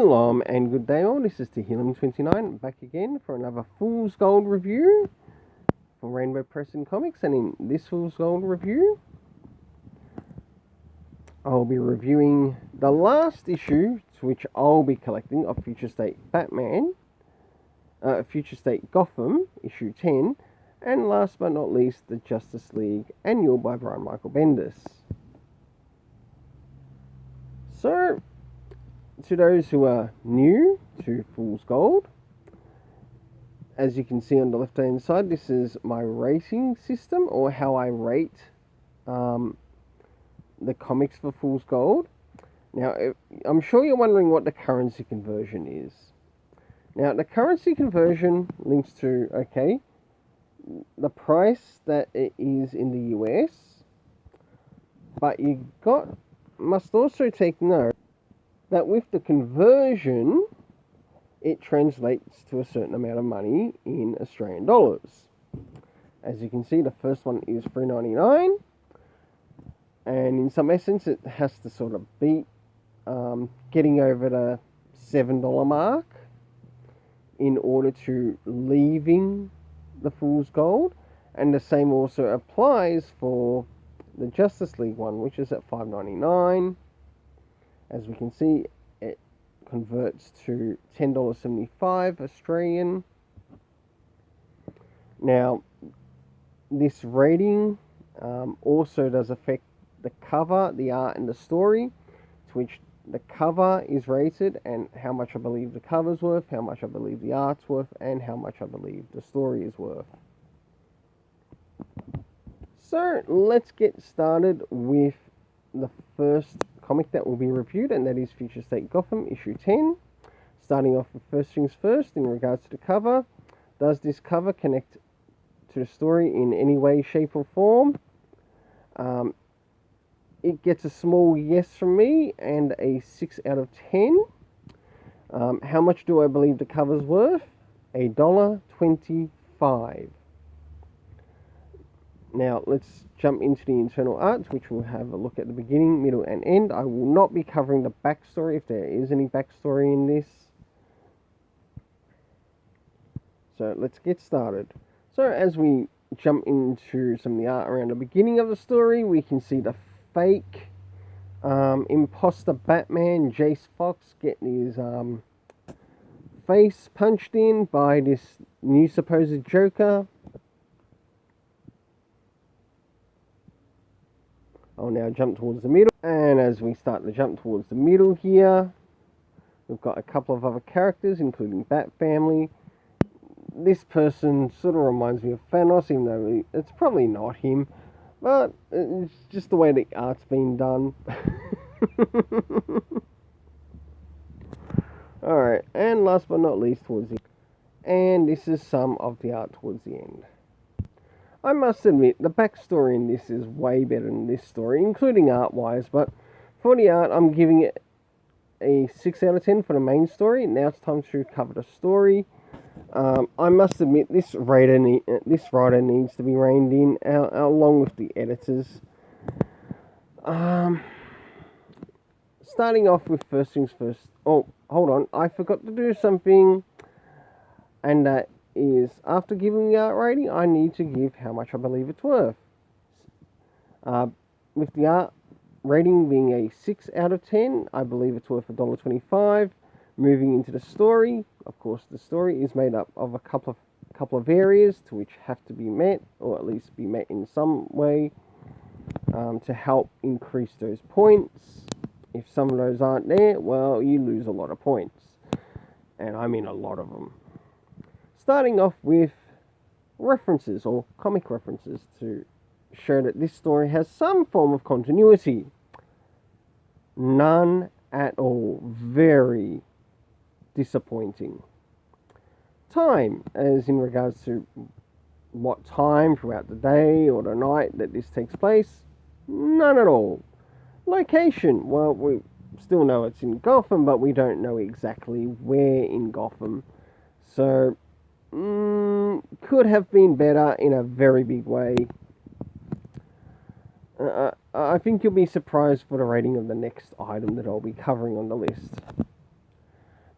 Shalom and good day all, this is Tehillim29 back again for another Fool's Gold review for Rainbow Press and Comics. And in this Fool's Gold review, I'll be reviewing the last issue to which I'll be collecting of Future State Batman, Future State Gotham, issue 10, and last but not least, the Justice League Annual by Brian Michael Bendis. So, to those who are new to Fool's Gold, as you can see on the left hand side, this is my rating system, or how I rate the comics for Fool's Gold. Now, I'm sure you're wondering what the currency conversion is. Now, the currency conversion links to, okay, the price that it is in the US, but you must also take note that with the conversion, it translates to a certain amount of money in Australian dollars. As you can see, the first one is $3.99, and in some essence, it has to sort of beat getting over the $7 mark in order to leaving the Fool's Gold, and the same also applies for the Justice League one, which is at $5.99. As we can see, it converts to $10.75 Australian. Now, this rating also does affect the cover, the art, and the story, to which the cover is rated, and how much I believe the cover's worth, how much I believe the art's worth, and how much I believe the story is worth. So, let's get started with the first comic that will be reviewed, and that is Future State Gotham issue 10. Starting off with first things first, in regards to the cover, does this cover connect to the story in any way, shape or form? It gets a small yes from me and a 6 out of 10. How much do I believe the cover's worth? $1.25. Now, let's jump into the internal art, which we'll have a look at the beginning, middle, and end. I will not be covering the backstory, if there is any backstory in this. So, let's get started. So, as we jump into some of the art around the beginning of the story, we can see the fake imposter Batman, Jace Fox, getting his face punched in by this new supposed Joker. I'll now jump towards the middle, and as we start to jump towards the middle here, we've got a couple of other characters, including Bat Family. This person sort of reminds me of Thanos, even though it's probably not him, but it's just the way the art's been done. Alright, and last but not least, towards the end, and this is some of the art towards the end. I must admit, the backstory in this is way better than this story, including art-wise, but for the art, I'm giving it a 6 out of 10 for the main story. Now it's time to cover the story. I must admit, this writer needs to be reined in, along with the editors. Starting off with first things first. Oh, hold on, I forgot to do something, and that is, after giving the art rating, I need to give how much I believe it's worth. With the art rating being a 6 out of 10, I believe it's worth $1.25. Moving into the story, of course, the story is made up of a couple of areas to which have to be met, or at least be met in some way, to help increase those points. If some of those aren't there, well, you lose a lot of points, and I mean a lot of them. Starting off with references, or comic references, to show that this story has some form of continuity. None at all. Very disappointing. Time, as in regards to what time throughout the day or the night that this takes place, none at all. Location, well, we still know it's in Gotham, but we don't know exactly where in Gotham. So, could have been better in a very big way. I think you'll be surprised for the rating of the next item that I'll be covering on the list.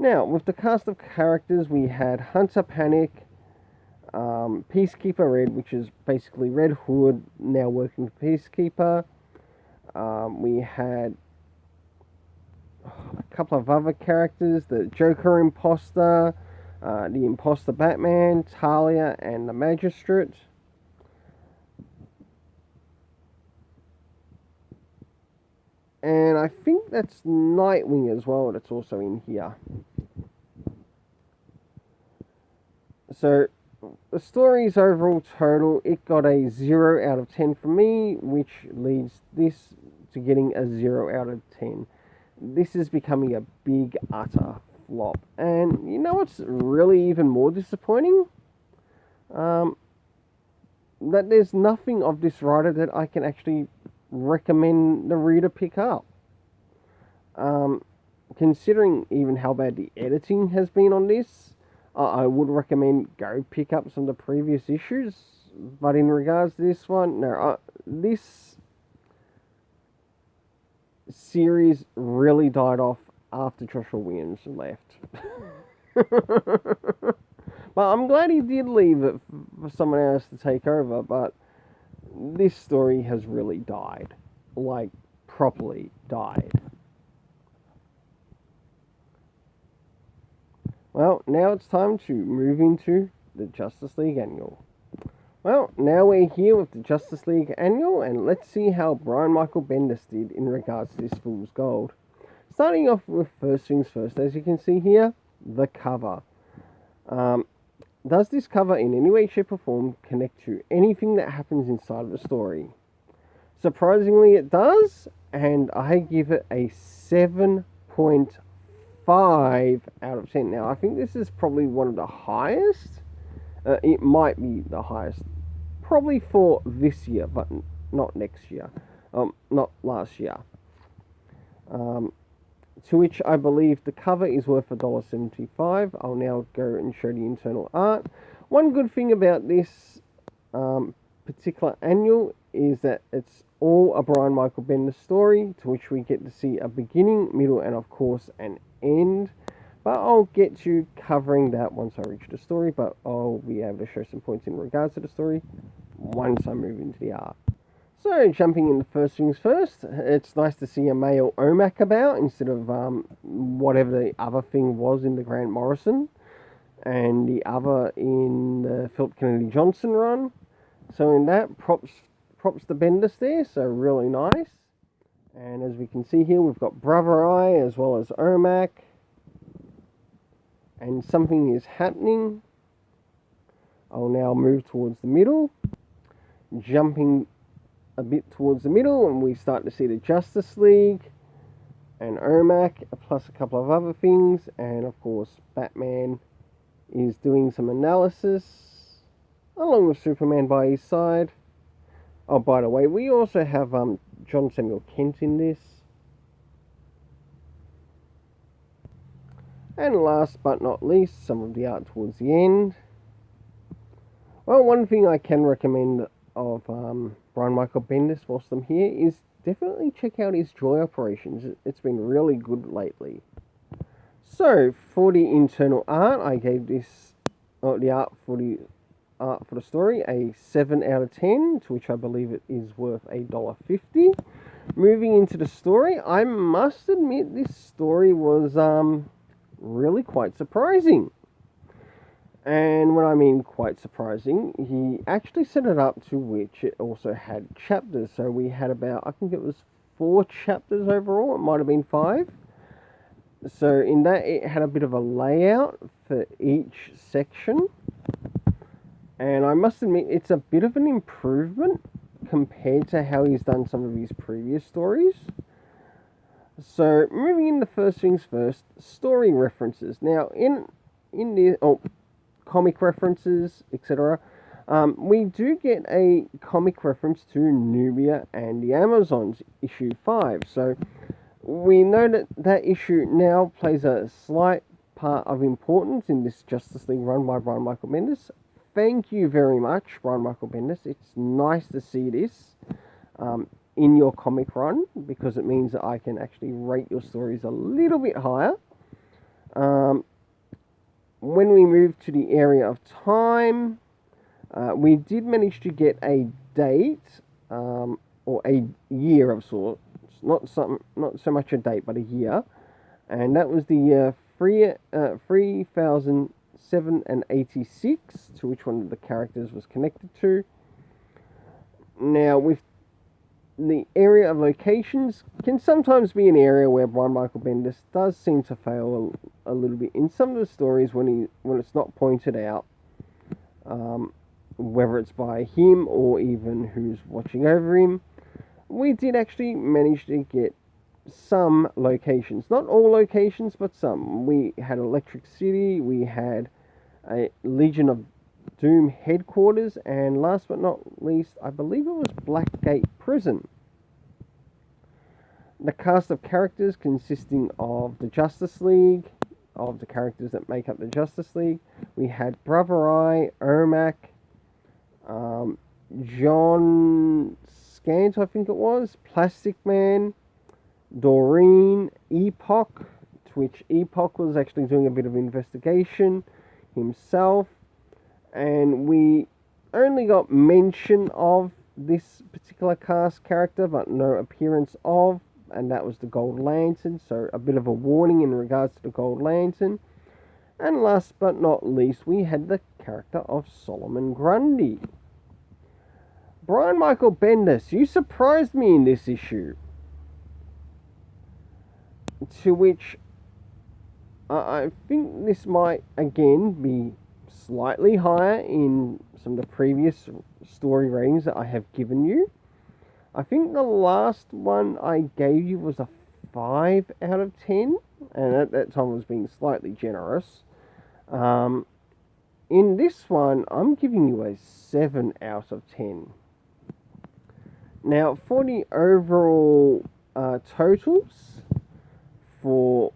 Now, with the cast of characters, we had Hunter Panic, Peacekeeper Red, which is basically Red Hood, now working for Peacekeeper. We had a couple of other characters, the Joker Imposter, the Imposter Batman, Talia, and the Magistrate. And I think that's Nightwing as well, that's also in here. So, the story's overall total, it got a 0 out of 10 from me, which leads this to getting a 0 out of 10. This is becoming a big, utter flop. And you know what's really even more disappointing? That there's nothing of this writer that I can actually recommend the reader pick up. Considering even how bad the editing has been on this, I would recommend go pick up some of the previous issues. But in regards to this one, no, this series really died off after Joshua Williams left. But I'm glad he did leave it for someone else to take over, but this story has really died. Like, properly died. Well, now it's time to move into the Justice League Annual. Well, now we're here with the Justice League Annual, and let's see how Brian Michael Bendis did in regards to this Fool's Gold. Starting off with first things first, as you can see here, the cover. Does this cover in any way, shape or form connect to anything that happens inside of the story? Surprisingly it does, and I give it a 7.5 out of 10. Now I think this is probably one of the highest. It might be the highest. Probably for this year, but not next year. Not last year. To which I believe the cover is worth $1.75. I'll now go and show the internal art. One good thing about this particular annual is that it's all a Brian Michael Bendis story, to which we get to see a beginning, middle, and of course an end. But I'll get to covering that once I reach the story, but I'll be able to show some points in regards to the story once I move into the art. So, jumping into first things first, it's nice to see a male OMAC about instead of whatever the other thing was in the Grant Morrison and the other in the Philip Kennedy Johnson run. So in that, props to Bendis there, so really nice. And as we can see here, we've got Brother Eye as well as OMAC. And something is happening. I'll now move towards the middle. Jumping a bit towards the middle, and we start to see the Justice League and OMAC, plus a couple of other things, and of course Batman is doing some analysis along with Superman by his side. Oh, by the way, we also have John Samuel Kent in this. And last but not least, some of the art towards the end. Well, one thing I can recommend of Brian Michael Bendis whilst I'm here is definitely check out his Joy Operations. It's been really good lately. So for the internal art, I gave this the art for the story a 7 out of 10, to which I believe it is worth $1.50. Moving into the story, I must admit this story was really quite surprising. And when I mean quite surprising, he actually set it up to which it also had chapters. So we had about, I think it was 4 chapters overall. It might have been 5. So in that, it had a bit of a layout for each section. And I must admit, it's a bit of an improvement compared to how he's done some of his previous stories. So moving into first things first, story references. Now in the comic references, etc. We do get a comic reference to Nubia and the Amazons, issue 5. So we know that that issue now plays a slight part of importance in this Justice League run by Brian Michael Bendis. Thank you very much, Brian Michael Bendis. It's nice to see this in your comic run, because it means that I can actually rate your stories a little bit higher. When we moved to the area of time, we did manage to get a date, or a year of sorts. Not so much a date, but a year, and that was the year 3086, to which one of the characters was connected to. Now, with the area of locations, can sometimes be an area where Brian Michael Bendis does seem to fail a little bit in some of the stories when it's not pointed out, whether it's by him or even who's watching over him. We did actually manage to get some locations, not all locations, but some. We had Electric City, we had a Legion of Doom headquarters, and last but not least, I believe it was Blackgate Prison. The cast of characters consisting of the Justice League, of the characters that make up the Justice League. We had Brother Eye, Ermac, John Scant, I think it was, Plastic Man, Doreen, Epoch, to which Epoch was actually doing a bit of investigation himself, and we only got mention of this particular cast character, but no appearance of, and that was the Gold Lantern, so a bit of a warning in regards to the Gold Lantern. And last but not least, we had the character of Solomon Grundy. Brian Michael Bendis, you surprised me in this issue. To which I think this might again be slightly higher in some of the previous story ratings that I have given you. I think the last one I gave you was a 5 out of 10, and at that time I was being slightly generous. In this one, I'm giving you a 7 out of 10. Now, for the overall totals for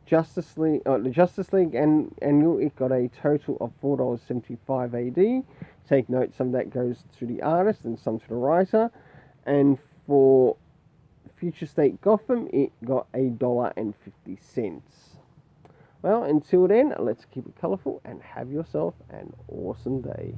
Justice League, the Justice League annual, it got a total of $4.75 AD. Take note, some of that goes to the artist and some to the writer. And for Future State Gotham, it got $1.50. Well, until then, let's keep it colourful and have yourself an awesome day.